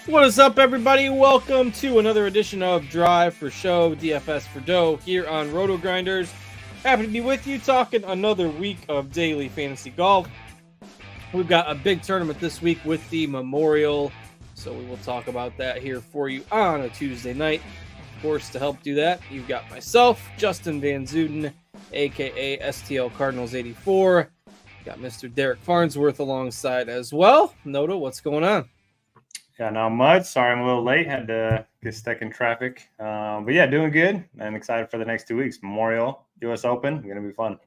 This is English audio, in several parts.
What is up, everybody? Welcome to another edition of Drive for Show, DFS for Dough, here on RotoGrinders. Happy to be with you, talking another week of daily fantasy golf. We've got a big tournament this week with the Memorial, so we will talk about that here for you on a Tuesday night. Of course, to help do that, you've got myself, Justin Van Zuiden, aka STL Cardinals 84. Got Mr. Derek Farnsworth alongside as well. Noto, what's going on? Yeah, not much. Sorry, I'm a little late. Had to get stuck in traffic. But yeah, doing good. I'm excited for the next 2 weeks. Memorial, US Open, going to be fun.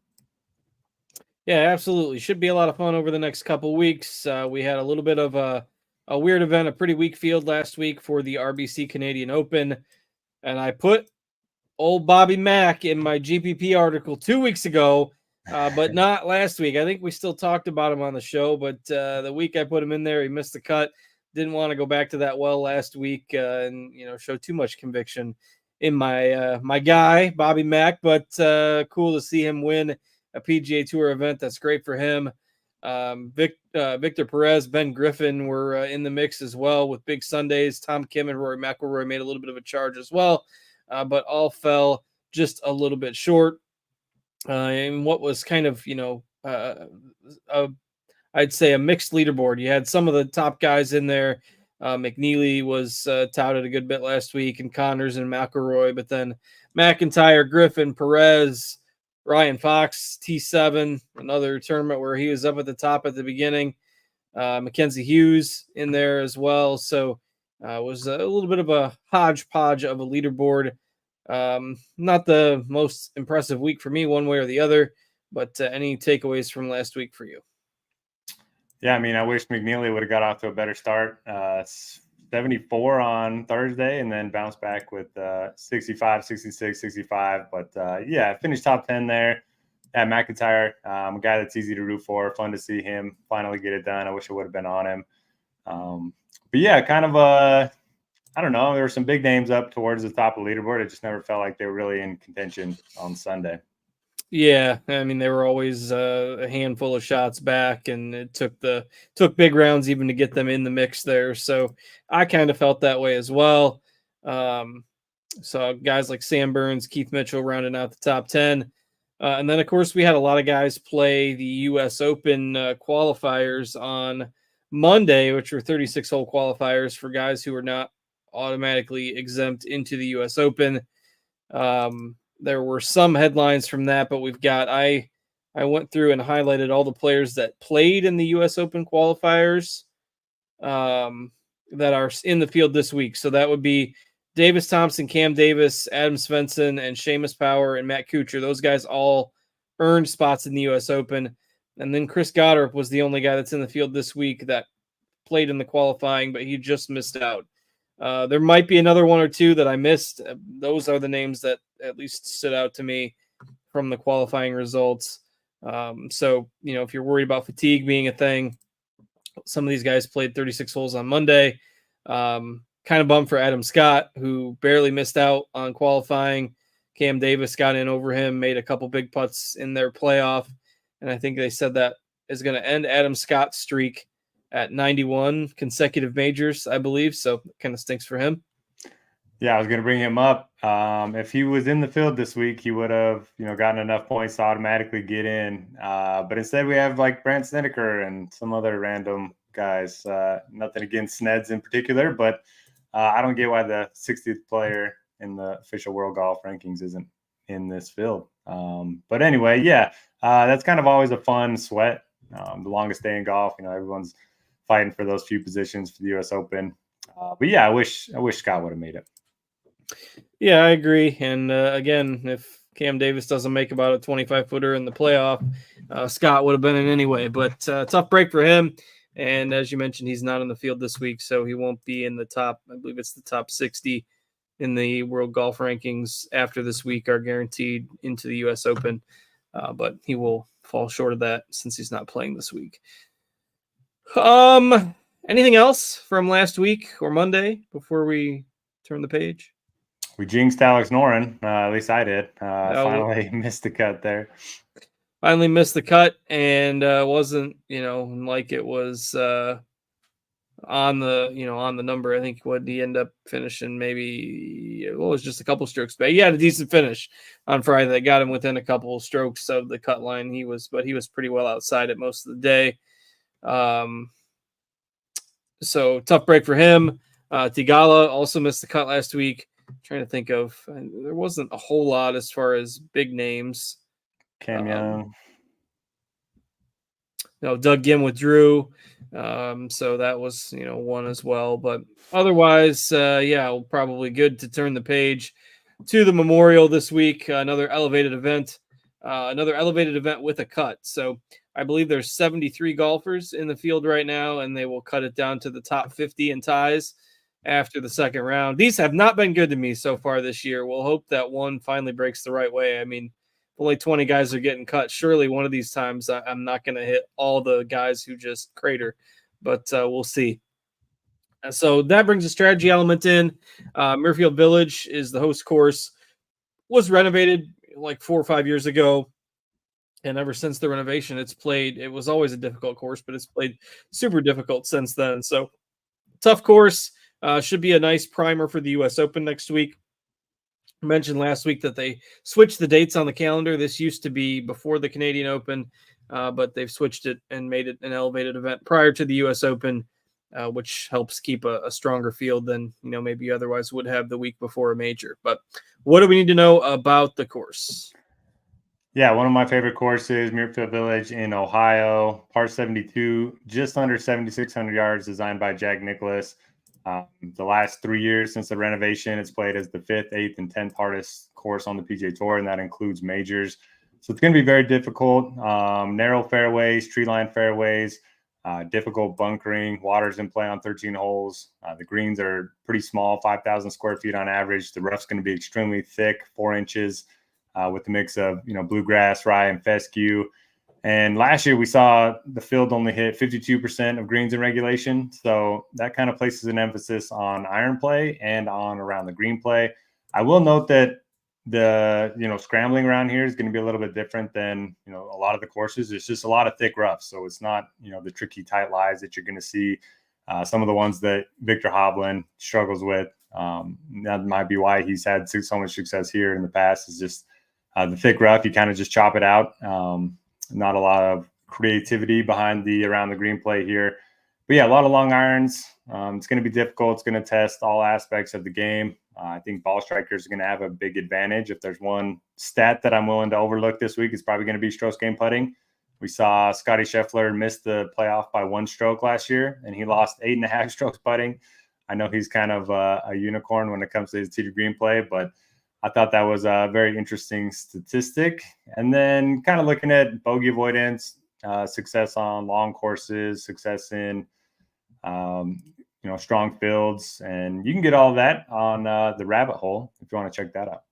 Yeah, absolutely. Should be a lot of fun over the next couple weeks. We had a little bit of a weird event, a pretty weak field last week for the RBC Canadian Open. And I put old Bobby Mack in my GPP article 2 weeks ago, but not last week. I think we still talked about him on the show, but the week I put him in there, he missed the cut. Didn't want to go back to that well last week and show too much conviction in my my guy Bobby Mack, but cool to see him win a PGA Tour event. That's great for him. Victor Perez, Ben Griffin were in the mix as well with big Sundays. Tom Kim and Rory McIlroy made a little bit of a charge as well, but all fell just a little bit short. And what was kind of I'd say a mixed leaderboard. You had some of the top guys in there. McNeely was touted a good bit last week, and Connors and McIlroy, but then McIntyre, Griffin, Perez, Ryan Fox, T7, another tournament where he was up at the top at the beginning. Mackenzie Hughes in there as well. So it was a little bit of a hodgepodge of a leaderboard. Not the most impressive week for me one way or the other, but any takeaways from last week for you? Yeah, I mean, I wish McNeely would have got off to a better start. 74 on Thursday and then bounced back with 65, 66, 65. But yeah, finished top 10 there at McIntyre. A guy that's easy to root for. Fun to see him finally get it done. I wish I would have been on him. But yeah, kind of I don't know. There were some big names up towards the top of the leaderboard. It just never felt like they were really in contention on Sunday. Yeah, I mean, they were always a handful of shots back, and it took big rounds even to get them in the mix there. So I kind of felt that way as well. So guys like Sam Burns, Keith Mitchell rounding out the top 10. And then, of course, we had a lot of guys play the U.S. Open qualifiers on Monday, which were 36-hole qualifiers for guys who are not automatically exempt into the U.S. Open. There were some headlines from that, but we've got I went through and highlighted all the players that played in the U.S. Open qualifiers that are in the field this week. So that would be Davis Thompson, Cam Davis, Adam Svensson, and Seamus Power and Matt Kuchar. Those guys all earned spots in the U.S. Open. And then Chris Goddard was the only guy that's in the field this week that played in the qualifying, but he just missed out. There might be another one or two that I missed. Those are the names that at least stood out to me from the qualifying results. So, if you're worried about fatigue being a thing, some of these guys played 36 holes on Monday. Kind of bummed for Adam Scott, who barely missed out on qualifying. Cam Davis got in over him, made a couple big putts in their playoff. And I think they said that is going to end Adam Scott's streak at 91 consecutive majors, I believe. So it kind of stinks for him. Yeah, I was going to bring him up. If he was in the field this week, he would have, gotten enough points to automatically get in. But instead, we have like Brandt Snedeker and some other random guys. Nothing against Sneds in particular, but I don't get why the 60th player in the official World Golf Rankings isn't in this field. But anyway, yeah, that's kind of always a fun sweat. The longest day in golf, everyone's fighting for those few positions for the U.S. Open. But yeah, I wish Scott would have made it. Yeah, I agree. And again, if Cam Davis doesn't make about a 25-footer in the playoff, Scott would have been in anyway. But tough break for him. And as you mentioned, he's not in the field this week, so he won't be in the top. I believe it's the top 60 in the World Golf Rankings after this week are guaranteed into the U.S. Open. But he will fall short of that since he's not playing this week. Anything else from last week or Monday before we turn the page? We jinxed Alex Noren. At least I did. Finally missed the cut there. Finally missed the cut, and wasn't, like it was on the number. I think what he end up finishing, maybe it was just a couple strokes back. He had a decent finish on Friday that got him within a couple of strokes of the cut line. He was pretty well outside it most of the day. So tough break for him. Tigala also missed the cut last week. Trying to think of, there wasn't a whole lot as far as big names. Cam Young. Doug Gim withdrew. So that was, one as well. But otherwise, probably good to turn the page to the Memorial this week. Another elevated event with a cut. So I believe there's 73 golfers in the field right now, and they will cut it down to the top 50 in ties after the second round. These have not been good to me so far this year. We'll hope that one finally breaks the right way. I mean, only 20 guys are getting cut. Surely one of these times I'm not going to hit all the guys who just crater, but we'll see. So that brings a strategy element in. Muirfield Village is the host course. Was renovated like 4 or 5 years ago. And ever since the renovation, it was always a difficult course, but it's played super difficult since then. So tough course. Should be a nice primer for the U.S. Open next week. I mentioned last week that they switched the dates on the calendar. This used to be before the Canadian Open, but they've switched it and made it an elevated event prior to the U.S. Open, which helps keep a stronger field than maybe you otherwise would have the week before a major. But what do we need to know about the course? Yeah, one of my favorite courses, Muirfield Village in Ohio, par 72, just under 7,600 yards, designed by Jack Nicklaus. The last 3 years since the renovation, it's played as the 5th, 8th, and 10th hardest course on the PGA Tour, and that includes majors. So it's going to be very difficult. Narrow fairways, tree line fairways, difficult bunkering. Water's in play on 13 holes. The greens are pretty small, 5,000 square feet on average. The rough's going to be extremely thick, 4 inches, with a mix of bluegrass, rye, and fescue. And last year we saw the field only hit 52% of greens in regulation. So that kind of places an emphasis on iron play and on around the green play. I will note that the, scrambling around here is going to be a little bit different than, a lot of the courses. It's just a lot of thick rough. So it's not, the tricky tight lies that you're going to see. Some of the ones that Victor Hovland struggles with. That might be why he's had so much success here in the past, is just the thick rough. You kind of just chop it out. Not a lot of creativity behind the around the green play here. But yeah, a lot of long irons. It's going to be difficult. It's going to test all aspects of the game. I think ball strikers are going to have a big advantage. If there's one stat that I'm willing to overlook this week, it's probably going to be strokes gained putting. We saw Scotty Scheffler miss the playoff by 1 stroke last year, and he lost 8.5 strokes putting. I know he's kind of a unicorn when it comes to his tee to green play, but I thought that was a very interesting statistic. And then kind of looking at bogey avoidance, success on long courses, success in, strong fields. And you can get all of that on the rabbit hole if you want to check that out.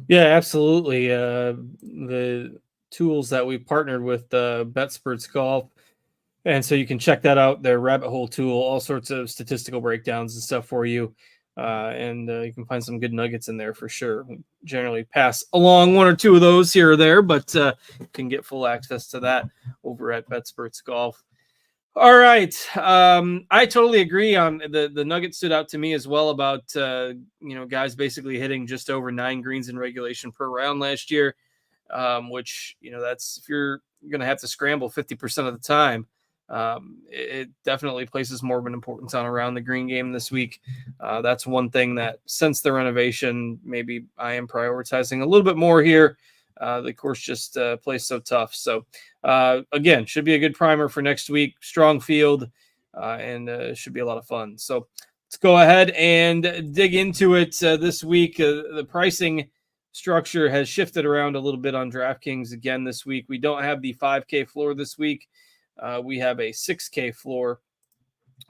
Yeah, absolutely. The tools that we partnered with Betsperts Golf. And so you can check that out, their rabbit hole tool, all sorts of statistical breakdowns and stuff for you. And you can find some good nuggets in there for sure. We generally pass along 1 or 2 of those here or there, but you can get full access to that over at Betsperts Golf. All right. I totally agree on the nugget stood out to me as well about, guys basically hitting just over 9 greens in regulation per round last year, which, that's if you're going to have to scramble 50% of the time. It definitely places more of an importance on around the green game this week. That's one thing that since the renovation, maybe I am prioritizing a little bit more here. The course just plays so tough. So again, should be a good primer for next week. Strong field and should be a lot of fun. So let's go ahead and dig into it this week. The pricing structure has shifted around a little bit on DraftKings again this week. We don't have the 5K floor this week. We have a 6K floor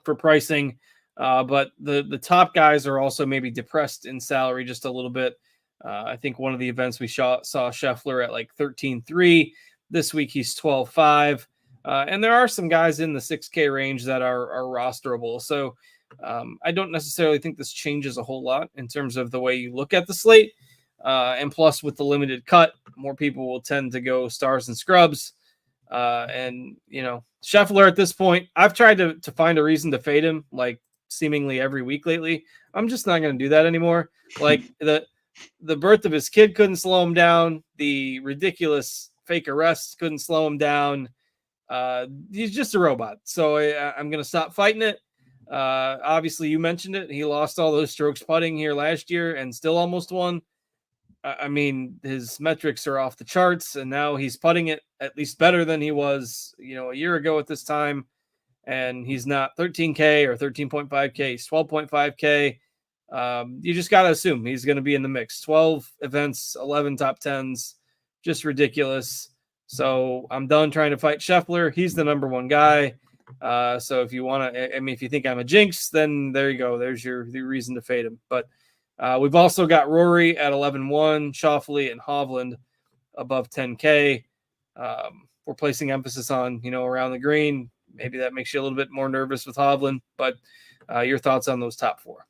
for pricing, but the top guys are also maybe depressed in salary just a little bit. I think one of the events we saw Scheffler at like 13.3. This week he's 12.5. And there are some guys in the 6K range that are rosterable. So I don't necessarily think this changes a whole lot in terms of the way you look at the slate. And plus with the limited cut, more people will tend to go stars and scrubs. And, Scheffler at this point, I've tried to find a reason to fade him, like seemingly every week lately. I'm just not going to do that anymore. Like the birth of his kid couldn't slow him down. The ridiculous fake arrest couldn't slow him down. He's just a robot. So I'm going to stop fighting it. Obviously, you mentioned it. He lost all those strokes putting here last year and still almost won. I mean, his metrics are off the charts, and now he's putting it at least better than he was, a year ago at this time. And he's not 13K or 13.5K, he's 12.5K. You just got to assume he's going to be in the mix. 12 events, 11 top 10s, just ridiculous. So I'm done trying to fight Scheffler. He's the number one guy. So if you want to, if you think I'm a jinx, then there you go. There's the reason to fade him. But we've also got Rory at 11-1, Schauffele and Hovland above 10K. We're placing emphasis on, around the green. Maybe that makes you a little bit more nervous with Hovland, but your thoughts on those top four?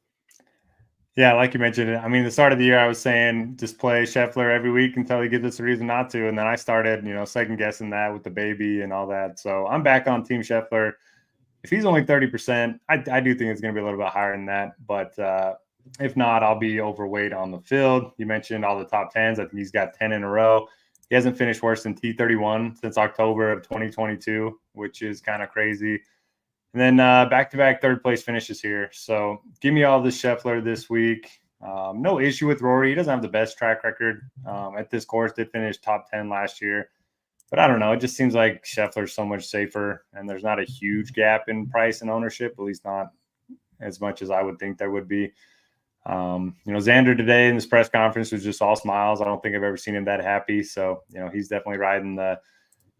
Yeah, like you mentioned, I mean, the start of the year, I was saying just play Scheffler every week until he gives us a reason not to. And then I started, second guessing that with the baby and all that. So I'm back on Team Scheffler. If he's only 30%, I do think it's going to be a little bit higher than that. But if not, I'll be overweight on the field. You mentioned all the top 10s. I think he's got 10 in a row. He hasn't finished worse than T31 since October of 2022, which is kind of crazy. And then back-to-back third-place finishes here. So give me all this Scheffler this week. No issue with Rory. He doesn't have the best track record at this course. Did finish top 10 last year. But I don't know. It just seems like Scheffler's so much safer, and there's not a huge gap in price and ownership, at least not as much as I would think there would be. Xander today in this press conference was just all smiles. I don't think I've ever seen him that happy. So, he's definitely riding the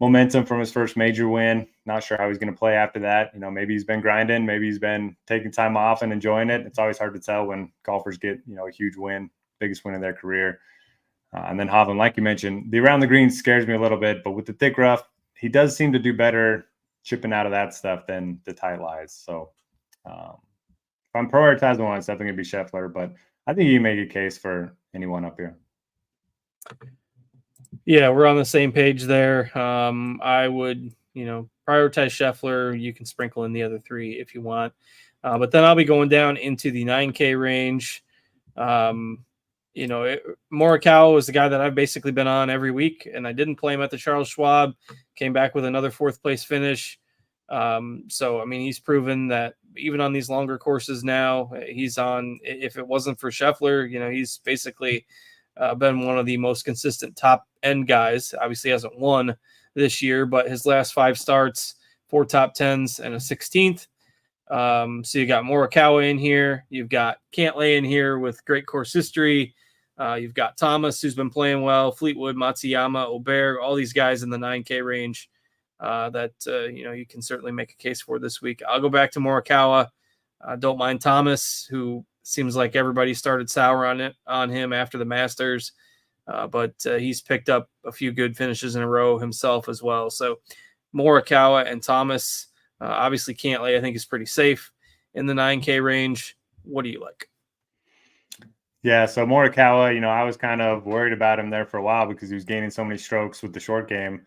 momentum from his first major win. Not sure how he's going to play after that. Maybe he's been grinding. Maybe he's been taking time off and enjoying it. It's always hard to tell when golfers get, a huge win, biggest win of their career. And then Hovland, like you mentioned, the around the green scares me a little bit, but with the thick rough, he does seem to do better chipping out of that stuff than the tight lies. So if I'm prioritizing one, it's definitely going to be Scheffler, but I think you make a case for anyone up here. Yeah, we're on the same page there. I would, prioritize Scheffler. You can sprinkle in the other three if you want. But then I'll be going down into the 9K range. Morikawa is the guy that I've basically been on every week, and I didn't play him at the Charles Schwab. Came back with another fourth-place finish. So, I mean, he's proven that even on these longer courses now, he's on. If it wasn't for Scheffler, he's basically been one of the most consistent top-end guys. Obviously hasn't won this year, but his last 5 starts, 4 top 10s and a 16th. So you got Morikawa in here. You've got Cantlay in here with great course history. You've got Thomas, who's been playing well, Fleetwood, Matsuyama, Oberg, all these guys in the 9K range that you can certainly make a case for this week. I'll go back to Morikawa. Don't mind Thomas, who seems like everybody started sour on him after the Masters, but he's picked up a few good finishes in a row himself as well. So Morikawa and Thomas, obviously Cantlay, I think, is pretty safe in the 9K range. What do you like? Yeah, so Morikawa, I was kind of worried about him there for a while because he was gaining so many strokes with the short game.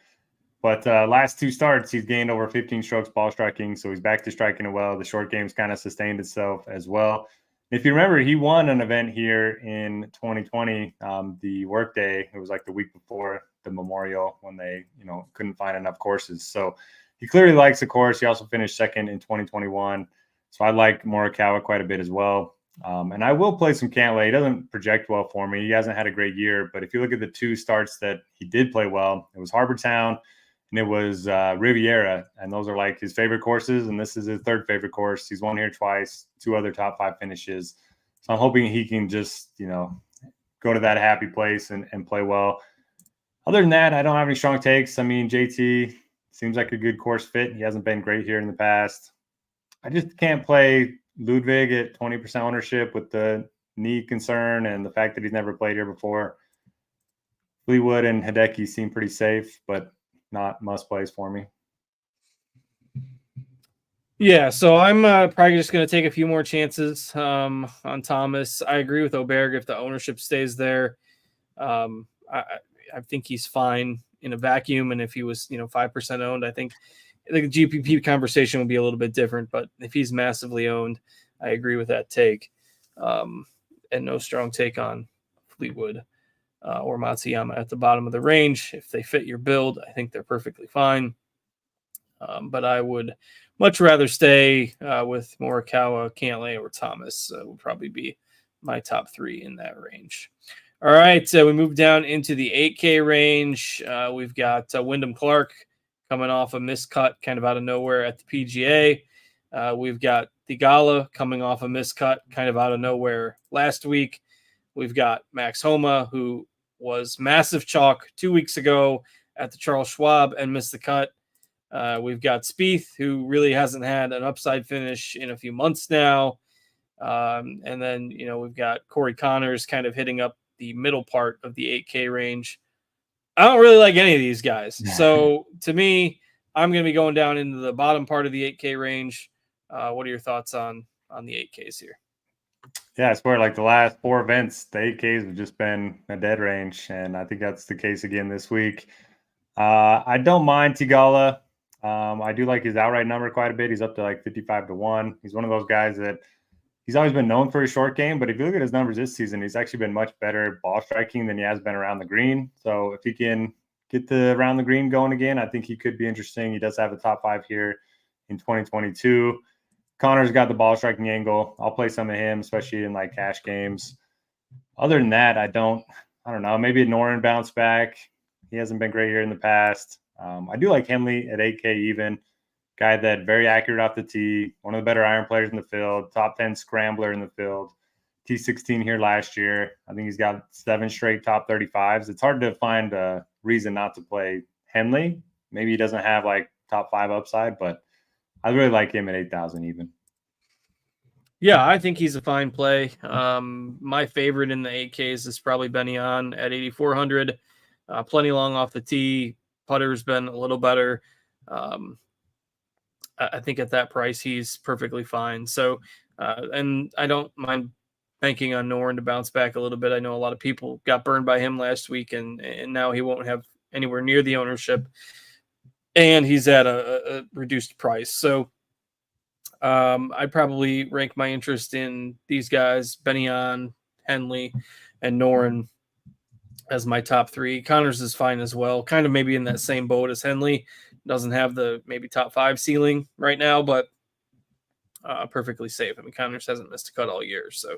But last 2 starts, he's gained over 15 strokes ball striking, so he's back to striking it well. The short game's kind of sustained itself as well. If you remember, he won an event here in 2020, the Workday. It was like the week before the Memorial when they, couldn't find enough courses. So he clearly likes the course. He also finished second in 2021. So I like Morikawa quite a bit as well. And I will play some Cantlay. He doesn't project well for me. He hasn't had a great year. But if you look at the 2 starts that he did play well, it was Harbour Town and it was Riviera. And those are like his favorite courses. And this is his 3rd favorite course. He's won here twice, 2 other top 5 finishes. So I'm hoping he can just, go to that happy place and play well. Other than that, I don't have any strong takes. I mean, JT seems like a good course fit. He hasn't been great here in the past. I just can't play Ludwig at 20% ownership with the knee concern and the fact that he's never played here before. Fleetwood and Hideki seem pretty safe, but not must plays for me. Yeah, so I'm probably just going to take a few more chances on Thomas. I agree with Oberg if the ownership stays there. I think he's fine in a vacuum, and if he was 5% owned, I think the GPP conversation would be a little bit different. But if he's massively owned, I agree with that take. And no strong take on Fleetwood or Matsuyama at the bottom of the range. If they fit your build, I think they're perfectly fine. But I would much rather stay with Morikawa, Cantlay, or Thomas. Would probably be my top 3 in that range. All right, so we move down into the 8K range. We've got Wyndham Clark coming off a miscut kind of out of nowhere at the PGA. We've got Theegala coming off a miscut kind of out of nowhere last week. We've got Max Homa, who was massive chalk 2 weeks ago at the Charles Schwab and missed the cut. We've got Spieth, who really hasn't had an upside finish in a few months now. And then, we've got Corey Connors kind of hitting up the middle part of the 8K range. I don't really like any of these guys. So to me, I'm going to be going down into the bottom part of the 8K range. What are your thoughts on the 8Ks here? Yeah, I swear, like the last 4 events, the 8Ks have just been a dead range, and I think that's the case again this week. I don't mind Theegala. I do like his outright number quite a bit. He's up to like 55-1. He's one of those guys that he's always been known for his short game, but if you look at his numbers this season, he's actually been much better ball striking than he has been around the green. So if he can get the around the green going again, I think he could be interesting. He does have a top 5 here in 2022. Connor's got the ball striking angle. I'll play some of him, especially in like cash games. Other than that, I don't know. Maybe Noren bounce back. He hasn't been great here in the past. I do like Henley at 8K even. Guy that very accurate off the tee, one of the better iron players in the field, top 10 scrambler in the field. T16 here last year. I think he's got 7 straight top 35s. It's hard to find a reason not to play Henley. Maybe he doesn't have like top 5 upside, but I really like him at 8,000 even. Yeah, I think he's a fine play. My favorite in the 8Ks is probably Benny On at 8,400. Plenty long off the tee. Putter's been a little better. I think at that price, he's perfectly fine. So, and I don't mind banking on Noren to bounce back a little bit. I know a lot of people got burned by him last week, and now he won't have anywhere near the ownership. And he's at a reduced price. So I'd probably rank my interest in these guys, Benyon, Henley, and Noren as my top 3. Connors is fine as well. Kind of maybe in that same boat as Henley. Doesn't have the maybe top 5 ceiling right now, but perfectly safe. I mean, Connors hasn't missed a cut all year. So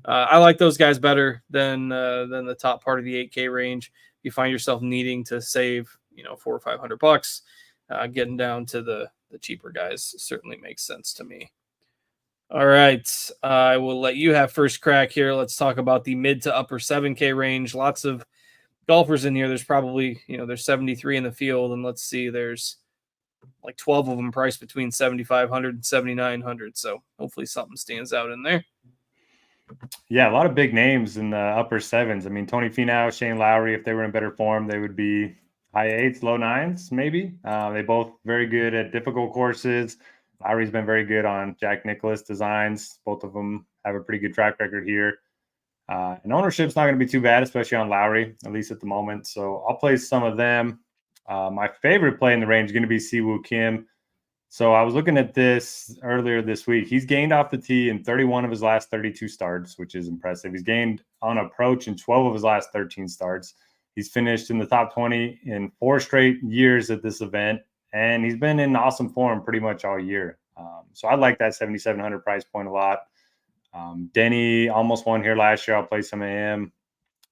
I like those guys better than the top part of the 8K range. If you find yourself needing to save, $400 or $500, getting down to the cheaper guys certainly makes sense to me. All right. I will let you have first crack here. Let's talk about the mid to upper 7K range. Lots of golfers in here. There's probably, there's 73 in the field, and let's see, there's like 12 of them priced between 7,500 and 7,900. So hopefully something stands out in there. Yeah, a lot of big names in the upper 7s. I mean, Tony Finau, Shane Lowry, if they were in better form, they would be high 8s, low 9s, maybe. They both very good at difficult courses. Lowry's been very good on Jack Nicklaus designs. Both of them have a pretty good track record here. And ownership's not going to be too bad, especially on Lowry, at least at the moment. So I'll play some of them. My favorite play in the range is going to be Siwoo Kim. So I was looking at this earlier this week. He's gained off the tee in 31 of his last 32 starts, which is impressive. He's gained on approach in 12 of his last 13 starts. He's finished in the top 20 in 4 straight years at this event, and he's been in awesome form pretty much all year. So I like that 7,700 price point a lot. Denny almost won here last year. I'll play some of him.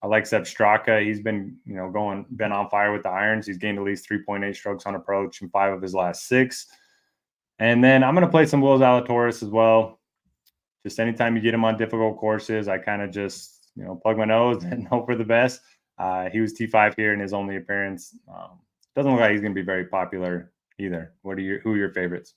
I like Sepp Straka. He's been, been on fire with the irons. He's gained at least 3.8 strokes on approach in 5 of his last 6. And then I'm going to play some Will Zalatoris as well. Just anytime you get him on difficult courses, I kind of just, plug my nose and hope for the best. He was T5 here in his only appearance. Doesn't look like he's going to be very popular either. Who are your favorites?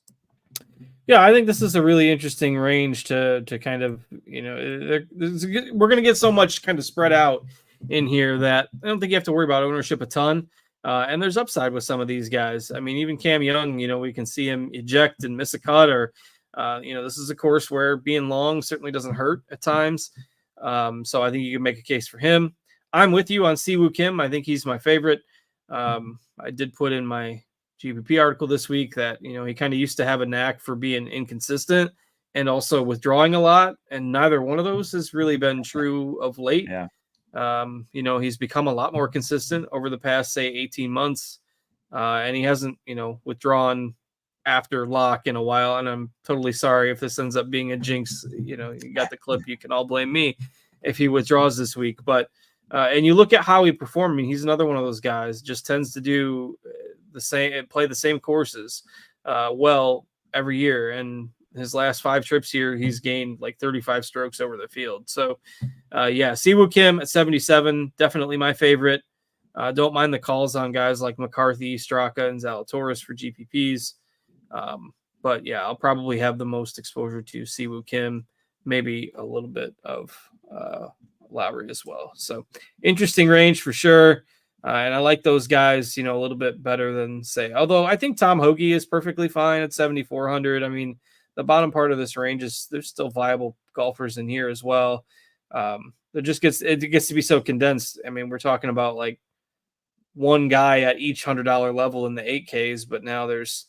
Yeah, I think this is a really interesting range to kind of, we're going to get so much kind of spread out in here that I don't think you have to worry about ownership a ton. And there's upside with some of these guys. I mean, even Cam Young, we can see him eject and miss a cut, or, this is a course where being long certainly doesn't hurt at times. So I think you can make a case for him. I'm with you on Siwoo Kim. I think he's my favorite. I did put in my GPP article this week that, he kind of used to have a knack for being inconsistent and also withdrawing a lot. And neither one of those has really been true of late. Yeah. He's become a lot more consistent over the past, say, 18 months. And he hasn't, withdrawn after lock in a while. And I'm totally sorry if this ends up being a jinx. You got the clip. You can all blame me if he withdraws this week. But and you look at how he performed. I mean, he's another one of those guys, just tends to do play the same courses well every year. And his last 5 trips here, he's gained like 35 strokes over the field. So Siwoo Kim at 77, definitely my favorite. Don't mind the calls on guys like McCarthy, Straka, and Zalatoris for GPPs. But yeah, I'll probably have the most exposure to Siwoo Kim, maybe a little bit of Lowry as well. So interesting range for sure. And I like those guys, a little bit better than, say, although I think Tom Hoagie is perfectly fine at 7,400. I mean, the bottom part of this range there's still viable golfers in here as well. It gets to be so condensed. I mean, we're talking about like one guy at each $100 level in the 8Ks, but now there's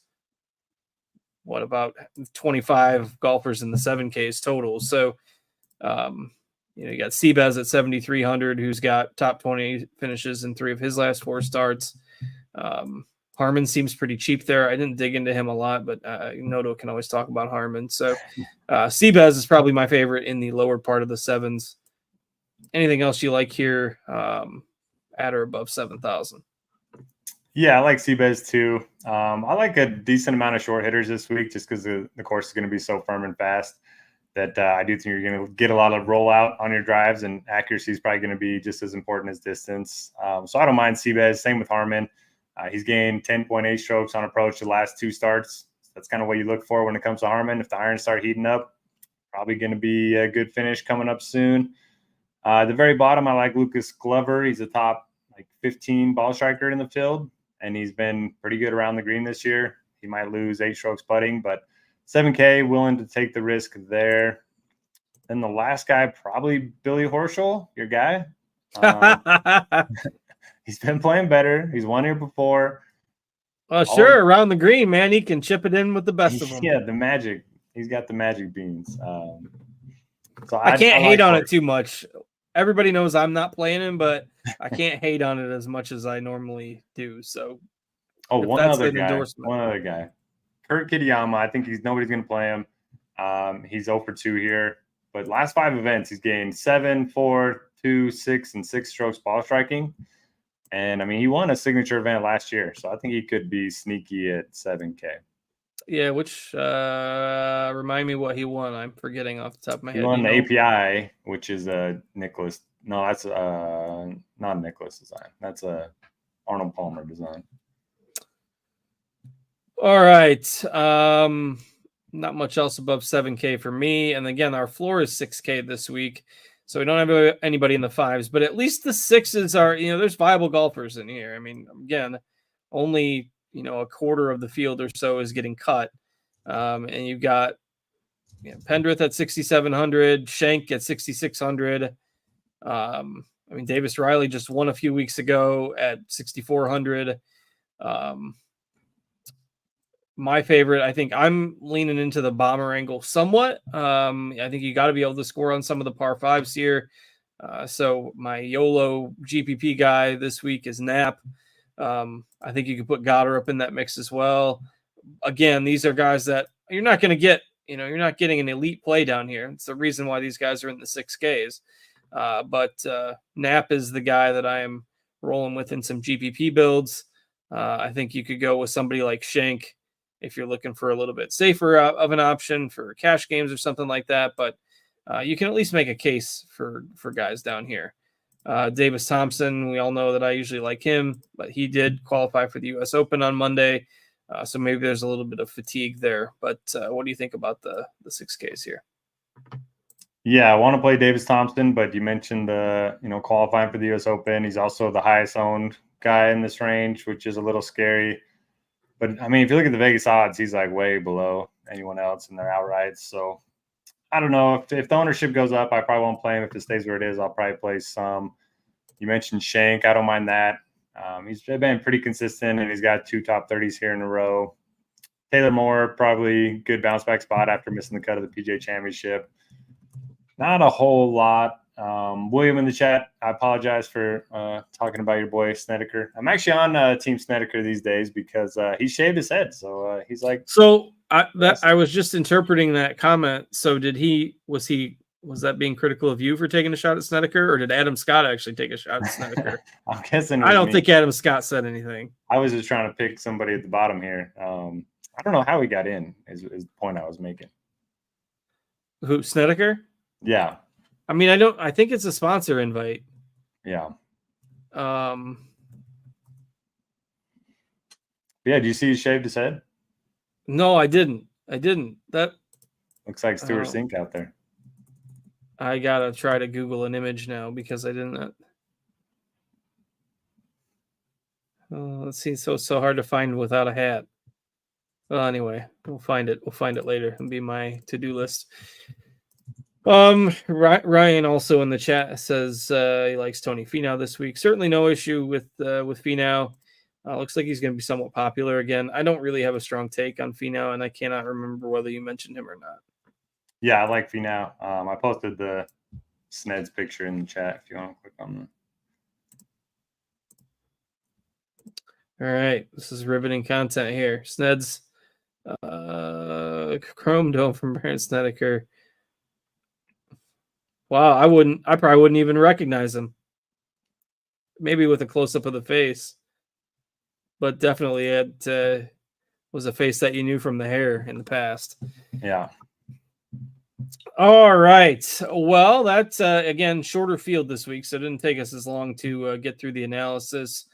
about 25 golfers in the 7Ks total. So, you got Seabez at 7,300, who's got top 20 finishes in 3 of his last 4 starts. Harman seems pretty cheap there. I didn't dig into him a lot, but Noto can always talk about Harman. So Seabez is probably my favorite in the lower part of the 7s. Anything else you like here at or above 7,000? Yeah, I like Seabez too. I like a decent amount of short hitters this week just because the course is going to be so firm and fast that I do think you're going to get a lot of rollout on your drives, and accuracy is probably going to be just as important as distance. So I don't mind Seabez. Same with Harman. He's gained 10.8 strokes on approach the last 2 starts. That's kind of what you look for when it comes to Harman. If the irons start heating up, probably going to be a good finish coming up soon. At the very bottom, I like Lucas Glover. He's a top 15 ball striker in the field, and he's been pretty good around the green this year. He might lose 8 strokes putting, but 7K, willing to take the risk there. Then the last guy, probably Billy Horschel, your guy. He's been playing better. He's won here before. Well, sure, around the green, man. He can chip it in with the best of them. Yeah, the magic. He's got the magic beans. So I can't hate on it too much. Everybody knows I'm not playing him, but I can't hate on it as much as I normally do. So, one other guy. Kurt Kitayama. I think nobody's going to play him. He's 0 for 2 here. But last 5 events, he's gained 7, 4, 2, 6, and 6 strokes ball striking. And, I mean, he won a signature event last year. So I think he could be sneaky at 7K. Yeah, which remind me what he won. I'm forgetting off the top of my head. He won the API, which is a Nicholas. No, that's not a Nicholas design. That's a Arnold Palmer design. All right. Not much else above 7K for me. And again, our floor is 6K this week. So we don't have anybody in the 5s, but at least the 6s are, there's viable golfers in here. I mean, again, only, a quarter of the field or so is getting cut. And you've got Pendrith at 6,700, Schenk at 6,600. Davis Riley just won a few weeks ago at 6,400. My favorite, I think I'm leaning into the bomber angle somewhat. I think you got to be able to score on some of the par 5s here. So my YOLO GPP guy this week is Knapp. I think you could put Goddard up in that mix as well. Again, these are guys that you're not going to get, you're not getting an elite play down here. It's the reason why these guys are in the 6Ks. But Knapp is the guy that I am rolling with in some GPP builds. I think you could go with somebody like Schenk if you're looking for a little bit safer of an option for cash games or something like that. But you can at least make a case for guys down here. Davis Thompson, we all know that I usually like him, but he did qualify for the U.S. Open on Monday. So maybe there's a little bit of fatigue there. But what do you think about the 6Ks here? Yeah, I want to play Davis Thompson, but you mentioned qualifying for the U.S. Open. He's also the highest owned guy in this range, which is a little scary. But, I mean, if you look at the Vegas odds, he's like way below anyone else in their outrights. So, I don't know. If the ownership goes up, I probably won't play him. If it stays where it is, I'll probably play some. You mentioned Schenk. I don't mind that. He's been pretty consistent, and he's got 2 top 30s here in a row. Taylor Moore, probably good bounce back spot after missing the cut of the PGA Championship. Not a whole lot. William in the chat, I apologize for talking about your boy Snedeker. I'm actually on Team Snedeker these days because he shaved his head. So he's like. So I was just interpreting that comment. So was that being critical of you for taking a shot at Snedeker, or did Adam Scott actually take a shot at Snedeker? I'm guessing. I don't think Adam Scott said anything. I was just trying to pick somebody at the bottom here. I don't know how he got in. Is the point I was making. Who, Snedeker? Yeah. I mean, I think it's a sponsor invite. Yeah. Yeah. Do you see he shaved his head? No, I didn't. That looks like Stuart Sink out there. I gotta try to Google an image now because I didn't. Let's see. So it's so hard to find without a hat. Well, anyway, we'll find it. We'll find it later. It'll be my to-do list. Ryan also in the chat says he likes Tony Finau this week. Certainly no issue with Finau. Looks like he's going to be somewhat popular again. I don't really have a strong take on Finau, and I cannot remember whether you mentioned him or not. Yeah, I like Finau. I posted the Sneds picture in the chat if you want to click on that. All right, this is riveting content here. Sneds, Chrome Dome from Brent Snedeker. Wow, I probably wouldn't even recognize him. Maybe with a close-up of the face. But definitely it was a face that you knew from the hair in the past. Yeah. All right. Well, that's, again, shorter field this week, so it didn't take us as long to get through the analysis.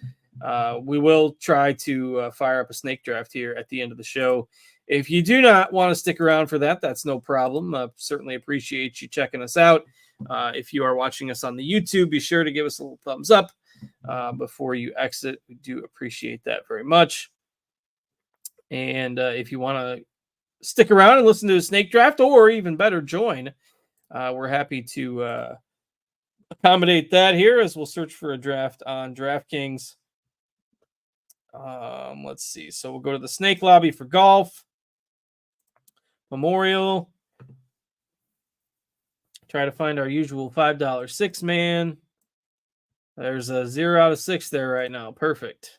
We will try to fire up a snake draft here at the end of the show. If you do not want to stick around for that, that's no problem. Certainly appreciate you checking us out. If you are watching us on the YouTube, be sure to give us a little thumbs up before you exit. We do appreciate that very much. And if you want to stick around and listen to a snake draft, or even better, join, we're happy to accommodate that here as we'll search for a draft on DraftKings. Let's see. So we'll go to the snake lobby for golf. Memorial. Try to find our usual $5 6-man. There's a 0 out of 6 there right now. Perfect.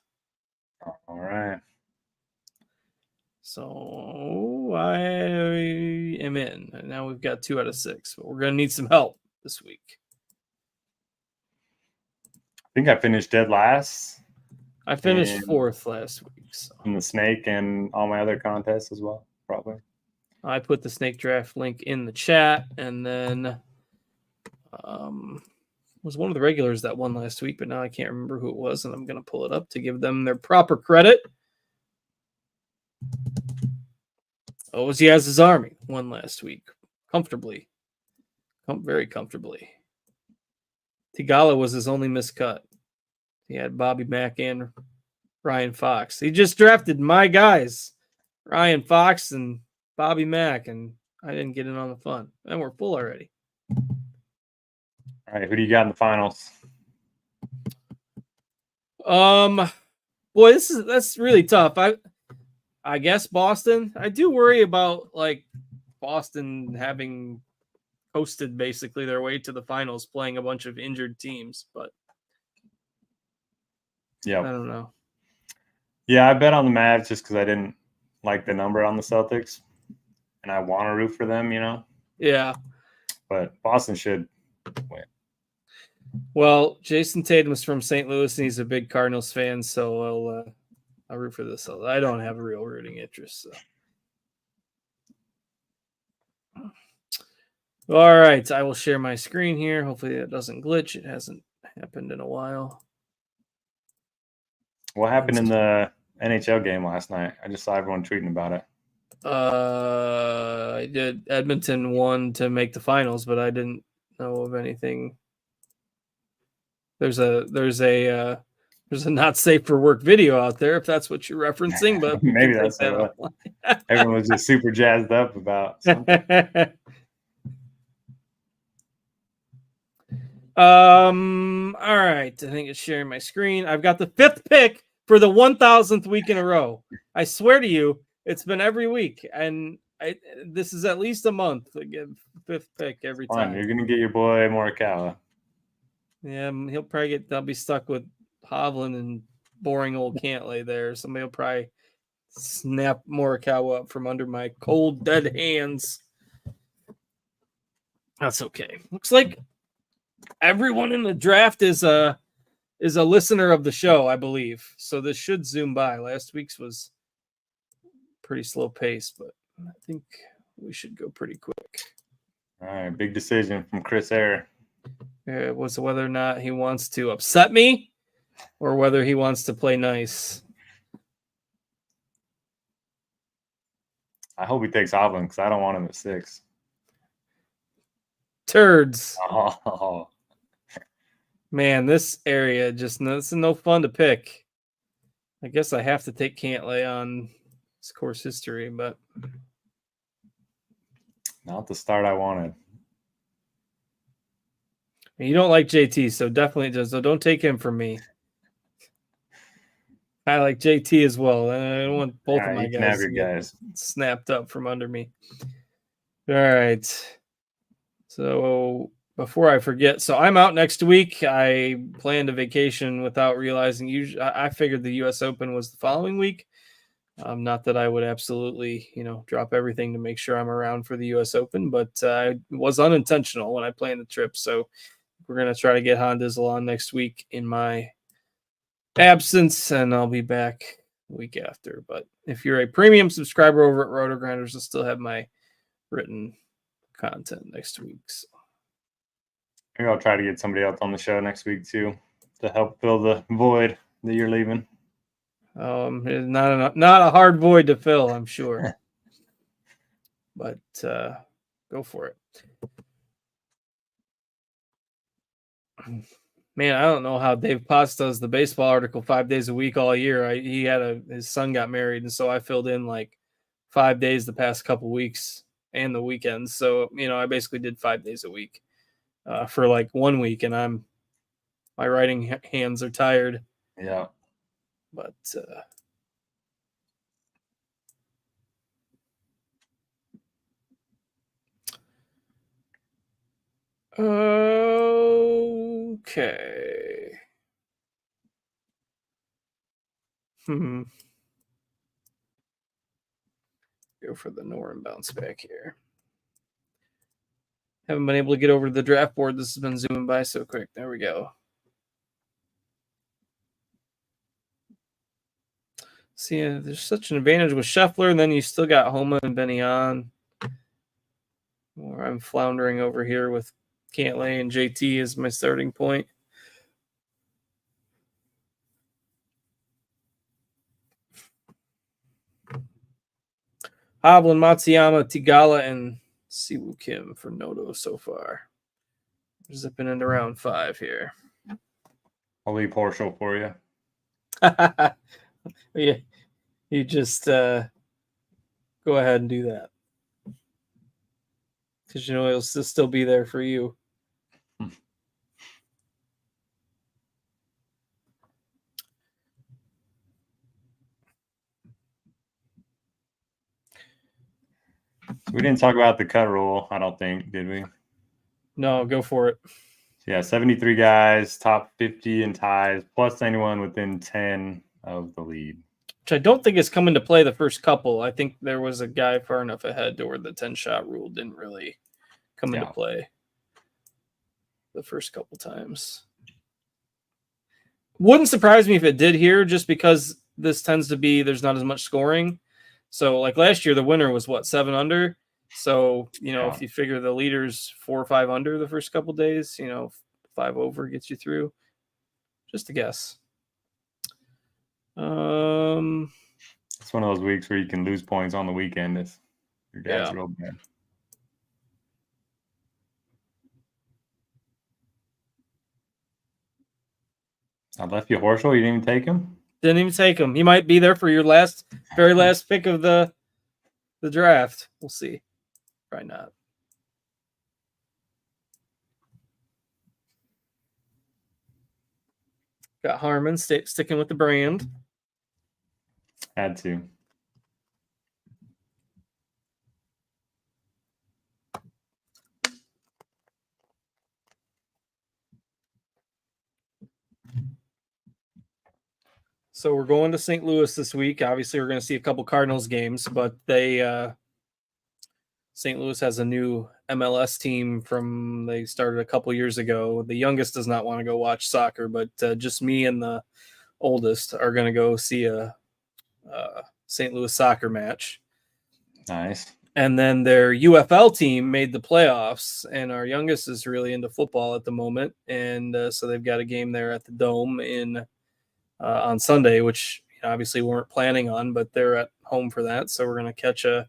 All right. So I am in. And now we've got 2 out of 6. But we're going to need some help this week. I think I finished dead last. I finished 4th last week. So. In the snake and all my other contests as well, probably. I put the snake draft link in the chat, and then was one of the regulars that won last week, but now I can't remember who it was, and I'm going to pull it up to give them their proper credit. Oh, it was Yaz's Army, won last week comfortably, very comfortably. Tigala was his only miscut. He had Bobby Mack and Ryan Fox. He just drafted my guys, Ryan Fox and Bobby Mack, and I didn't get in on the fun. And we're full already. All right, who do you got in the finals? Boy, that's really tough. I guess Boston. I do worry about like Boston having hosted basically their way to the finals, playing a bunch of injured teams, but yeah, I don't know. Yeah, I bet on the Mavs just because I didn't like the number on the Celtics, and I want to root for them, you know. Yeah, but Boston should win. Well, Jason Tatum is from St. Louis, and he's a big Cardinals fan, so I'll root for this. I don't have a real rooting interest. So. All right, I will share my screen here. Hopefully it doesn't glitch. It hasn't happened in a while. What happened in the NHL game last night? I just saw everyone tweeting about it. I did. Edmonton won to make the finals, but I didn't know of anything. There's a not safe for work video out there if that's what you're referencing, but maybe that's that everyone was just super jazzed up about something. All right. I think it's sharing my screen. I've got the 5th pick for the 1000th week in a row. I swear to you, it's been every week, and this is at least a month. I give 5th pick every time. You're gonna get your boy Morikawa. Yeah, he'll probably I'll be stuck with Hovland and boring old Cantlay there. Somebody will probably snap Morikawa up from under my cold, dead hands. That's okay. Looks like everyone in the draft is a listener of the show, I believe. So this should zoom by. Last week's was pretty slow pace, but I think we should go pretty quick. All right, big decision from Chris Eyre. It was whether or not he wants to upset me or whether he wants to play nice. I hope he takes Hovland because I don't want him at 6. Turds. Oh. Man, this area this is no fun to pick. I guess I have to take Cantlay on his course history, but Not the start I wanted. you don't like JT, so definitely just so don't take him from me. I like JT as well. I don't want both of my guys to get snapped up from under me. All right. So before I forget, so I'm out next week. I planned a vacation without realizing. Usually, I figured the U.S. Open was the following week. Not that I would absolutely, drop everything to make sure I'm around for the U.S. Open, but it was unintentional when I planned the trip. So we're going to try to get Hondizel on next week in my absence, and I'll be back the week after. But if you're a premium subscriber over at RotoGrinders, I'll still have my written content next week. So. Maybe I'll try to get somebody else on the show next week too to help fill the void that you're leaving. It's not a hard void to fill, I'm sure. But go for it. Man, I don't know how Dave Potts does the baseball article 5 days a week all year. His son got married, and so I filled in like 5 days the past couple weeks and the weekends. So I basically did 5 days a week for like 1 week, and my writing hands are tired. Yeah, but okay. Go for the Noren bounce back here. Haven't been able to get over to the draft board. This has been zooming by so quick. There we go. See, there's such an advantage with Scheffler, and then you still got Homa and Benny on. Or I'm floundering over here with Cantlay and JT as my starting point. Hovland, Matsuyama, Tigala, and Siwoo Kim for Noto so far. We're zipping into round 5 here. I'll leave Horschel for you. Yeah, you just go ahead and do that. Because he'll still be there for you. We didn't talk about the cut rule, I don't think, did we? No, go for it. Yeah, 73 guys, top 50 in ties, plus anyone within 10 of the lead. Which I don't think is coming to play the first couple. I think there was a guy far enough ahead to where the 10-shot rule didn't really come into play the first couple times. Wouldn't surprise me if it did here, just because this tends to be there's not as much scoring. So like last year, the winner was 7 under. So, if you figure the leaders 4 or 5 under the first couple days, 5 over gets you through. Just a guess. It's one of those weeks where you can lose points on the weekend if your dad's real bad. I left you Horschel. You didn't even take him? Didn't even take him. He might be there for your very last pick of the draft. We'll see. Probably not. Got Harmon sticking with the brand. Had to. So we're going to St. Louis this week. Obviously, we're going to see a couple Cardinals games, but St. Louis has a new MLS team they started a couple years ago. The youngest does not want to go watch soccer, but just me and the oldest are going to go see a St. Louis soccer match. Nice. And then their UFL team made the playoffs, and our youngest is really into football at the moment. And so they've got a game there at the Dome on Sunday, which obviously we weren't planning on, but they're at home for that. So we're going to catch a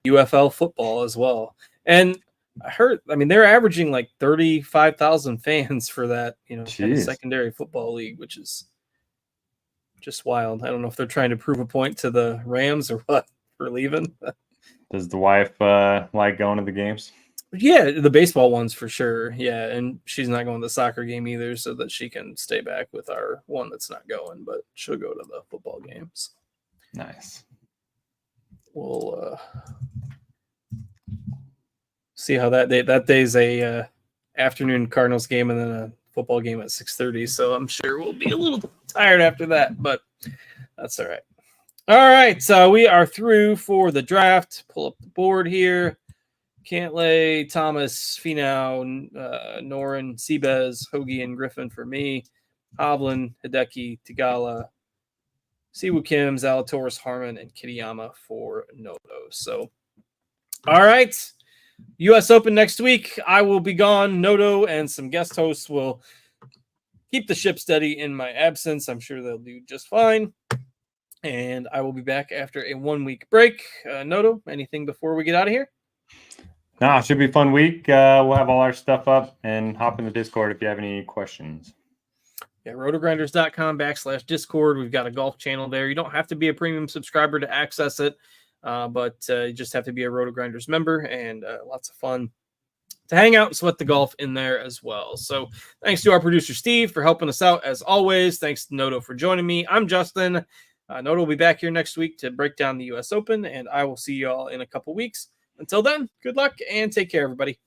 UFL football as well. And they're averaging like 35,000 fans for that, kind of secondary football league, which is just wild. I don't know if they're trying to prove a point to the Rams or what for leaving. Does the wife like going to the games? Yeah, the baseball ones for sure. Yeah, and she's not going to the soccer game either, so that she can stay back with our one that's not going, but she'll go to the football games. Nice. We'll see how that day's a afternoon Cardinals game and then a football game at 6:30. So I'm sure we'll be a little tired after that, but that's all right. All right, so we are through for the draft. Pull up the board here. Cantlay, Thomas, Finau, Noren, Seabez, Hoagie, and Griffin for me. Hovland, Hideki, Tagala, Siwoo Kim, Zalatoris, Harmon, and Kitayama for Noto. So, all right. U.S. Open next week. I will be gone. Noto and some guest hosts will keep the ship steady in my absence. I'm sure they'll do just fine. And I will be back after a 1-week break. Noto, anything before we get out of here? No, it should be a fun week. We'll have all our stuff up and hop in the Discord if you have any questions. Yeah, rotogrinders.com/Discord. We've got a golf channel there. You don't have to be a premium subscriber to access it, but you just have to be a RotoGrinders member, and lots of fun to hang out and sweat the golf in there as well. So thanks to our producer, Steve, for helping us out as always. Thanks to Noto for joining me. I'm Justin. Noto will be back here next week to break down the U.S. Open, and I will see you all in a couple weeks. Until then, good luck and take care, everybody.